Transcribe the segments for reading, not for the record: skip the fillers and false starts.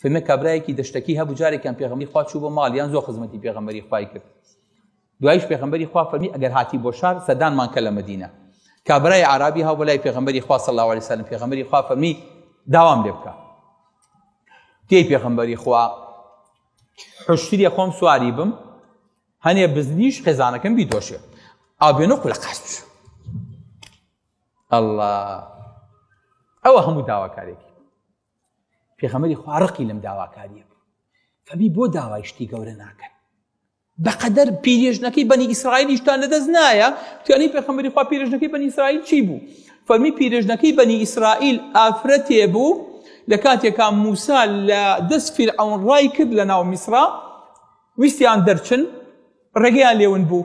فەرمێ کابرایەکی دەشتەکی هەبوو جارێکیان پێغەمبەری خوا چوو بۆ ماڵیان زۆر خزمەتی پێغەمبەری خوای کرد دوایش پێغەمبەری خوا فەرمی ئەگەر هاتی بۆ شار سەدانمان کە لە مەدینە کابرای عربی هاو بەلای پێغەمبەری خوا صلی الله علیه وسلم پێغەمبەری خوا فەرمی داوام لێ بکە تێی پێغەمبەری خوا حشتری خۆم سواری بم هەنێ بزنیش خێزانەکەم بیدۆشێ ئابێنە قولەقاس بشە الله ئەوە هەموو داواکارێکی پێغەمبەری خوا ڕقی لەم داواکاریە فەرمی بۆ داوای شتی گەورە ناکەن بەقەدەر پیرێژنەکەی بەنی ئیسرائیلیشتان لەدەست نایە توانی پێغەمبەری خوا پیرێژنەکەی بەنی ئیسرائیل چی بوو فەرمی پیرێژنەکەی بەنی ئیسرائیل ئافرەتێ بوو لە کاتێکا موسا لە دەست فیرعەون ڕای کرد لە ناو میسرا ویستیان دەرچن ڕێگەیان لێون بوو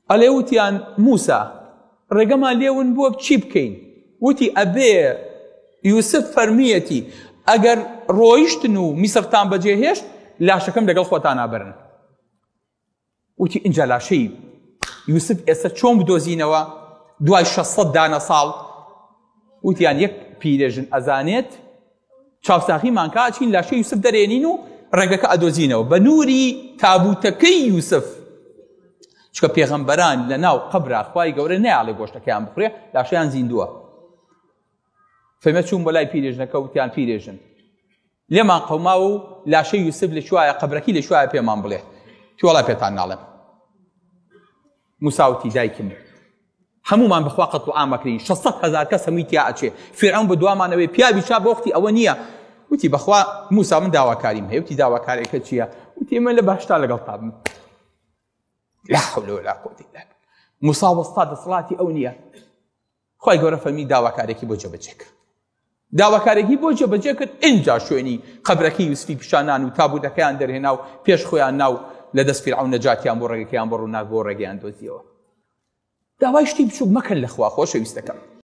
ئەڵێ وتیان موسا ڕێگەمان لێون بووە چی بکەین وتی ئەبێ یوسف فەرمیەتی ئەگەر ڕۆیشتن و میسرتان بەجێهێشت لاشەکەم لەگەڵ خۆتان نابرن وتی ئینجا لاشەی یوسف ئێستا چۆن بدۆزینەوە دوای 600 دانە ساڵ وتیان یەک پیرێژن ئەزانێت چاوساخیمان کا ئەچین لاشەی یوسف دەرێنین و ڕێگەکە ئەدۆزینەوە بە نووری تابوتەکەی یوسف چکە پێغەمبەران لە ناو قەبرا خوای گەورە نەیاڵێ گۆشتەکەیان بخورێ لاشەیان زیندووە فەرمێ چوون بۆ لای پیرێژنەکە وتیان پیرێژن لێمان قەوما و لاشەی یوسف لەکوایە قەبرەکەی لەکوایە پێمان بڵێ تی وەڵای پێتان ناڵێم موسا وتی دایکم هەمومان بەخوا قەت و ئامەکرین 600,000 کەس هەمووی تیا ئەچێ فیرعەون بە دوامانەوەی پیاوی چا بۆ وەختی ئەوە نییە وتی بەخوا موسا من داواکاریم هەیە وتی داواکارێکە چییە وتی من لە بەهشتا لەگەڵ تابم لا حول ولا قوة إلا بالله موسا وەستا دەسەڵاتی ئەو نییە خوای گەورە فەرمی داواکارێکی بۆ جێبەجێ کرد داواکارێکی بۆ جێبەجێ کرد ئینجا شوێنی قەبرەکەی یوسفی پیشانان و تابوتەکەیان دەرهێنا و پێش خۆیان ناو لە دەست فیرعەون نەجاتیان بۆ ڕێگەکەیان بۆ ڕووناک بۆ ڕێگەیان دۆزیەوە داوای شتی بچووک مەکەن لەخوا خۆشەویستەکەم